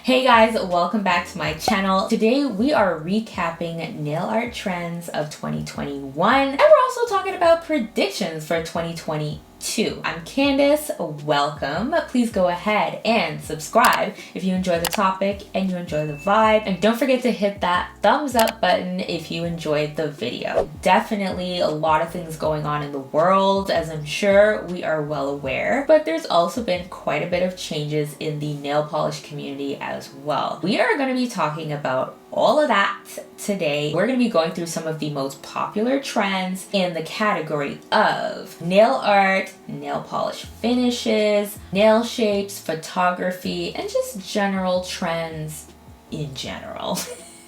Hey guys, welcome back to my channel. Today we are recapping nail art trends of 2021 and we're also talking about predictions for 2022. I'm Candace, welcome. Please go ahead and subscribe if you enjoy the topic and you enjoy the vibe, and don't forget to hit that thumbs up button if you enjoyed the video. Definitely a lot of things going on in the world, as I'm sure we are well aware, but there's also been quite a bit of changes in the nail polish community as well. We are going to be talking about all of that today. We're going to be going through some of the most popular trends in the category of nail art, nail polish finishes, nail shapes, photography, and just general trends in general.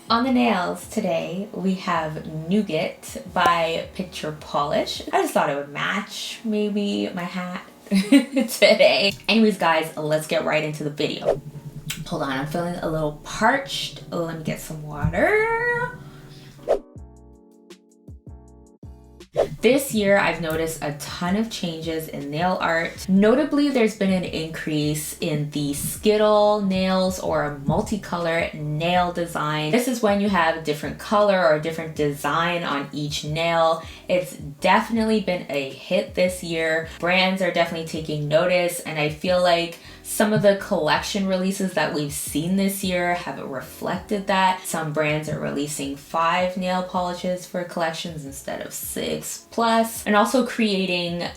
On the nails today, we have Nougat by Picture Polish. I just thought it would match maybe my hat today. Anyways guys, let's get right into the video. Hold on, I'm feeling a little parched. Let me get some water. This year, I've noticed a ton of changes in nail art. Notably, there's been an increase in the skittle nails or multicolor nail design. This is when you have a different color or a different design on each nail. It's definitely been a hit this year. Brands are definitely taking notice, and I feel like some of the collection releases that we've seen this year have reflected that. Some brands are releasing 5 nail polishes for collections instead of 6+, and also creating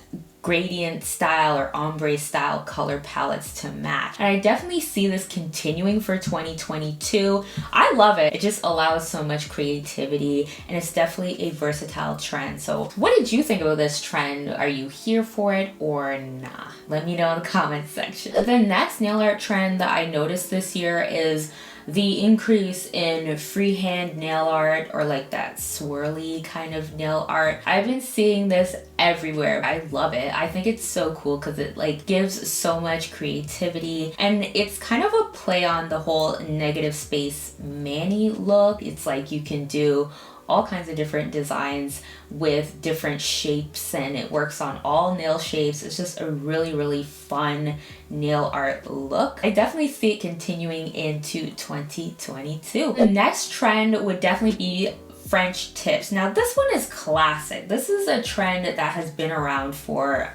gradient style or ombre style color palettes to match. And I definitely see this continuing for 2022. I love it. It just allows so much creativity, and it's definitely a versatile trend. So what did you think about this trend? Are you here for it or nah? Let me know in the comments section. The next nail art trend that I noticed this year is the increase in freehand nail art, or like that swirly kind of nail art. I've been seeing this everywhere. I love it. I think it's so cool because it like gives so much creativity, and it's kind of a play on the whole negative space Manny look. It's like you can do all kinds of different designs with different shapes, and it works on all nail shapes. It's just a really fun nail art look. I definitely see it continuing into 2022. The next trend would definitely be French tips. Now this one is classic. This is a trend that has been around for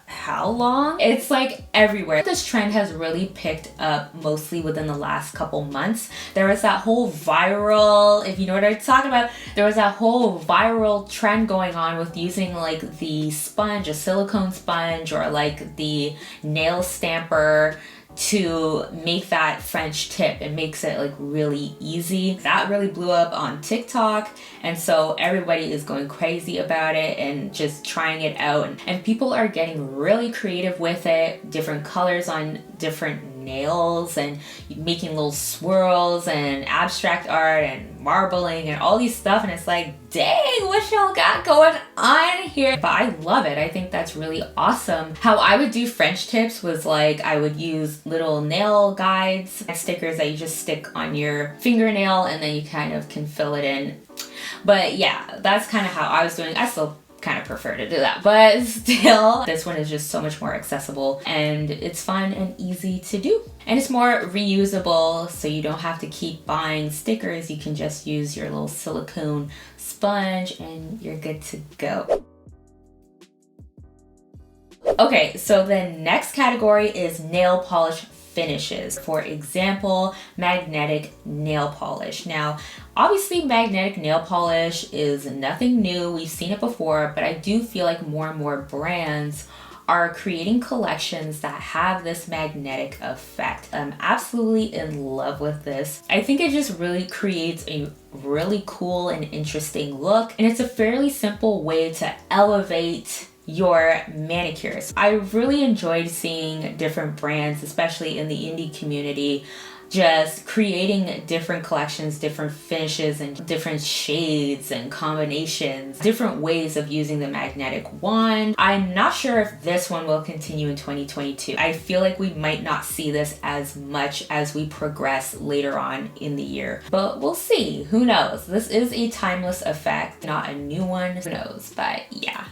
how long? It's like everywhere. This trend has really picked up mostly within the last couple months. There was that whole viral, if you know what I'm talking about, there was that whole viral trend going on with using like the sponge, a silicone sponge, or like the nail stamper to make that French tip. It makes it like really easy. That really blew up on TikTok, and so everybody is going crazy about it and just trying it out, and people are getting really creative with it. Different colors on different nails, and making little swirls and abstract art and marbling and all these stuff, and it's like, dang, what y'all got going on here? But I love it. I think that's really awesome. How I would do French tips was like, I would use little nail guides and stickers that you just stick on your fingernail, and then you kind of can fill it in. But yeah, that's kind of how I was doing. I still kind of prefer to do that, but still, this one is just so much more accessible, and it's fun and easy to do, and it's more reusable, so you don't have to keep buying stickers. You can just use your little silicone sponge and you're good to go. Okay, so the next category is nail polish finishes. For example, magnetic nail polish. Now, obviously magnetic nail polish is nothing new. We've seen it before, but I do feel like more and more brands are creating collections that have this magnetic effect. I'm absolutely in love with this. I think it just really creates a really cool and interesting look, and it's a fairly simple way to elevate your manicures. I really enjoyed seeing different brands, especially in the indie community, just creating different collections, different finishes, and different shades and combinations, different ways of using the magnetic wand. I'm not sure if this one will continue in 2022. I feel like we might not see this as much as we progress later on in the year, but we'll see. Who knows? This is a timeless effect, not a new one. Who knows? But yeah.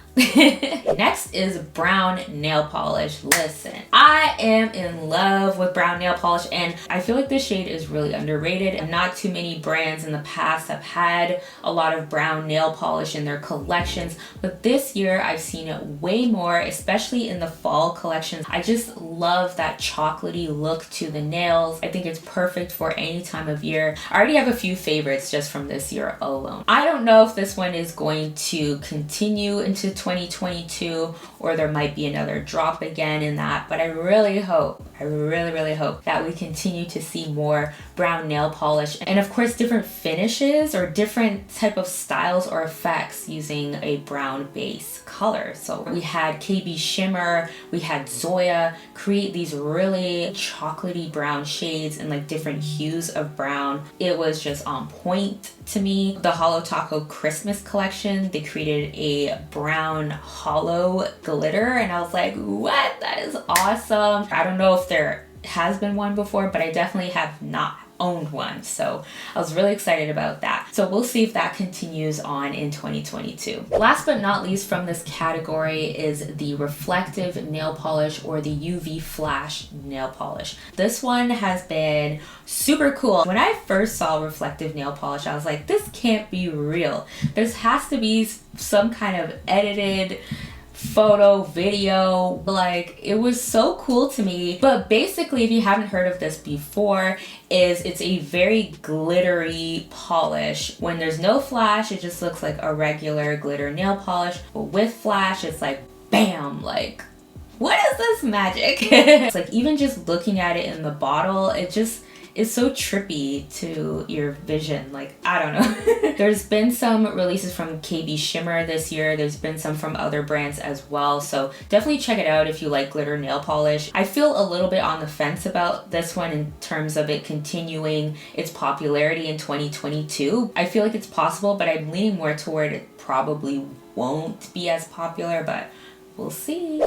Next is brown nail polish. Listen, I am in love with brown nail polish, and I feel like this shade is really underrated. And not too many brands in the past have had a lot of brown nail polish in their collections, but this year I've seen it way more, especially in the fall collections. I just love that chocolatey look to the nails. I think it's perfect for any time of year. I already have a few favorites just from this year alone. I don't know if this one is going to continue into 2022 or there might be another drop again in that, but I really hope, I really hope that we continue to see more brown nail polish, and of course different finishes or different type of styles or effects using a brown base color. So we had KB Shimmer, we had Zoya create these really chocolatey brown shades and like different hues of brown. It was just on point to me. The Holo Taco Christmas collection, they created a brown hollow glitter, and I was like, what? That is awesome. I don't know if there has been one before, but I definitely have not owned one, so I was really excited about that. So we'll see if that continues on in 2022. Last but not least from this category is the reflective nail polish or the UV flash nail polish. This one has been super cool. When I first saw reflective nail polish, I was like, this can't be real. There has to be some kind of edited photo, video, like it was so cool to me. But basically, if you haven't heard of this before, it's a very glittery polish. When there's no flash, it just looks like a regular glitter nail polish, but with flash, it's like bam, like what is this magic? It's like even just looking at it in the bottle, it just is so trippy to your vision. Like, I don't know. There's been some releases from KB Shimmer this year. There's been some from other brands as well. So definitely check it out if you like glitter nail polish. I feel a little bit on the fence about this one in terms of it continuing its popularity in 2022. I feel like it's possible, but I'm leaning more toward it probably won't be as popular, but we'll see.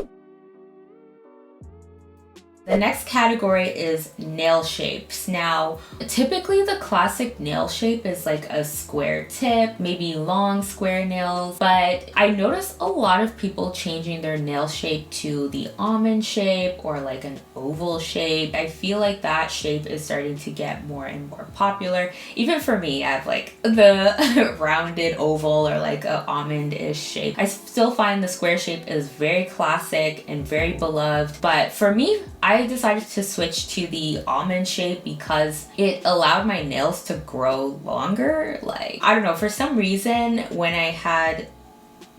The next category is nail shapes. Now, typically the classic nail shape is like a square tip, maybe long square nails, but I noticed a lot of people changing their nail shape to the almond shape or like an oval shape. I feel like that shape is starting to get more and more popular. Even for me, I have like the rounded oval or like a almond-ish shape. I still find the square shape is very classic and very beloved, but for me, I decided to switch to the almond shape because it allowed my nails to grow longer. Like, I don't know, for some reason, when I had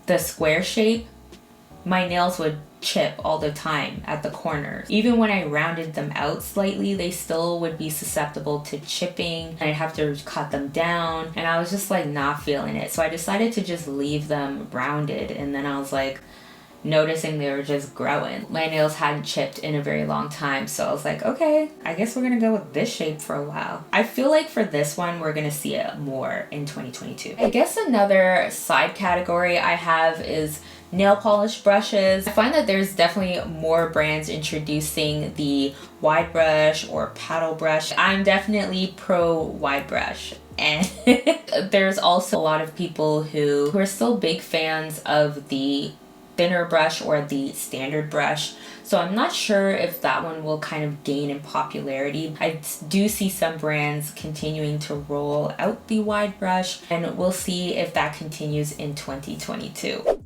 the square shape, my nails would chip all the time at the corners. Even when I rounded them out slightly, they still would be susceptible to chipping and I'd have to cut them down, and I was just like not feeling it. So I decided to just leave them rounded, and then I was like, noticing they were just growing. My nails hadn't chipped in a very long time, so I was like, okay, I guess we're gonna go with this shape for a while. I feel like for this one, we're gonna see it more in 2022. I guess another side category I have is nail polish brushes. I find that there's definitely more brands introducing the wide brush or paddle brush. I'm definitely pro wide brush. And there's also a lot of people who are still big fans of the thinner brush or the standard brush. So I'm not sure if that one will kind of gain in popularity. I do see some brands continuing to roll out the wide brush, and we'll see if that continues in 2022.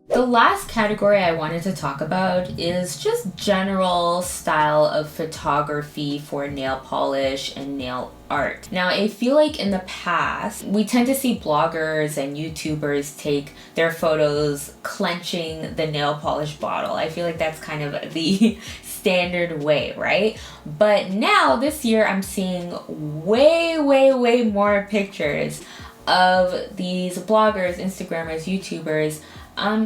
The last category I wanted to talk about is just general style of photography for nail polish and nail art. Now, I feel like in the past, we tend to see bloggers and YouTubers take their photos clenching the nail polish bottle. I feel like that's kind of the standard way, right? But now, this year, I'm seeing way more pictures of these bloggers, Instagrammers, YouTubers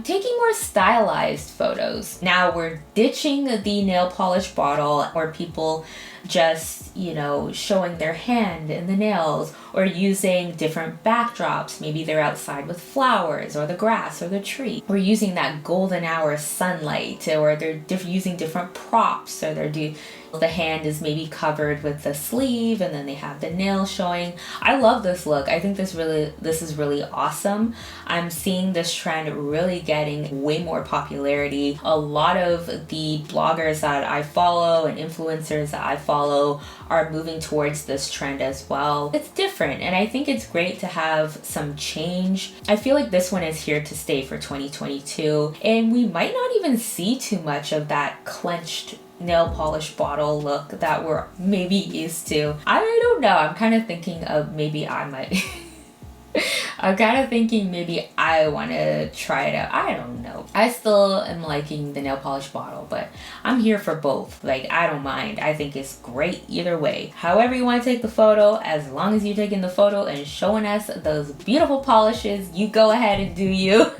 taking more stylized photos. Now we're ditching the nail polish bottle or people just, you know, showing their hand in the nails or using different backdrops. Maybe they're outside with flowers or the grass or the tree. Or using that golden hour sunlight, or they're using different props, or they're The hand is maybe covered with the sleeve and then they have the nail showing. I love this look. I think this is really awesome. I'm seeing this trend really getting way more popularity. A lot of the bloggers that I follow and influencers that I follow are moving towards this trend as well. It's different and I think it's great to have some change. I feel like this one is here to stay for 2022 and we might not even see too much of that clenched nail polish bottle look that we're maybe used to. I don't know. I'm kind of thinking of maybe I might I'm kind of thinking maybe I want to try it out. I don't know. I still am liking the nail polish bottle, but I'm here for both. Like, I don't mind. I think it's great either way. However you want to take the photo, as long as you're taking the photo and showing us those beautiful polishes, you go ahead and do you.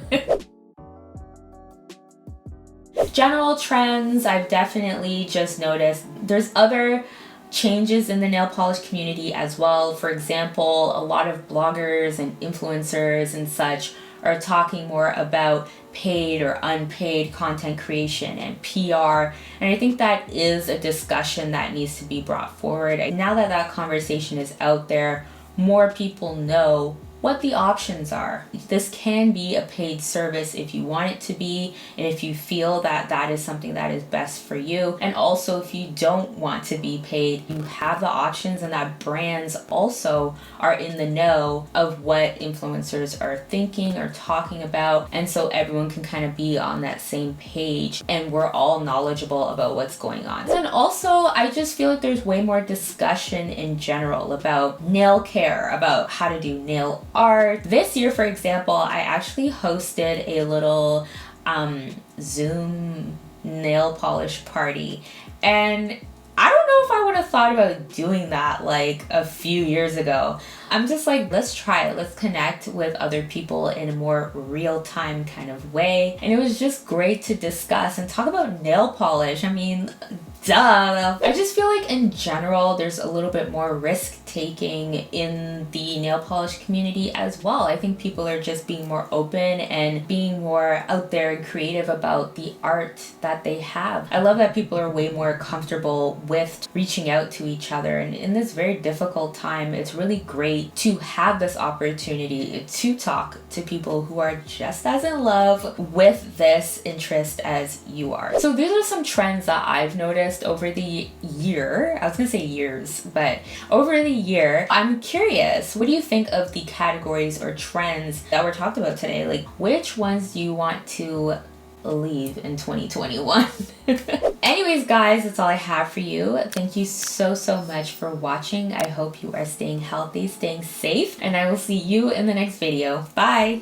General trends, I've definitely just noticed there's other changes in the nail polish community as well. For example, a lot of bloggers and influencers and such are talking more about paid or unpaid content creation and PR. And I think that is a discussion that needs to be brought forward. Now that that conversation is out there, more people know what the options are. This can be a paid service if you want it to be, and if you feel that that is something that is best for you. And also, if you don't want to be paid, you have the options, and that brands also are in the know of what influencers are thinking or talking about. And so everyone can kind of be on that same page and we're all knowledgeable about what's going on. And also, I just feel like there's way more discussion in general about nail care, about how to do nail art. This year, for example, I actually hosted a little Zoom nail polish party, and I don't know if I would have thought about doing that like a few years ago. I'm just like, let's try it. Let's connect with other people in a more real-time kind of way. And it was just great to discuss and talk about nail polish. I mean, duh. I just feel like in general, there's a little bit more risk-taking in the nail polish community as well. I think people are just being more open and being more out there and creative about the art that they have. I love that people are way more comfortable with reaching out to each other. And in this very difficult time, it's really great to have this opportunity to talk to people who are just as in love with this interest as you are. So these are some trends that I've noticed over the year. I was gonna say years, but over the year. I'm curious, what do you think of the categories or trends that were talked about today? Like, which ones do you want to leave in 2021? Anyways, guys, that's all I have for you. Thank you so much for watching. I hope you are staying healthy, staying safe, and I will see you in the next video. Bye.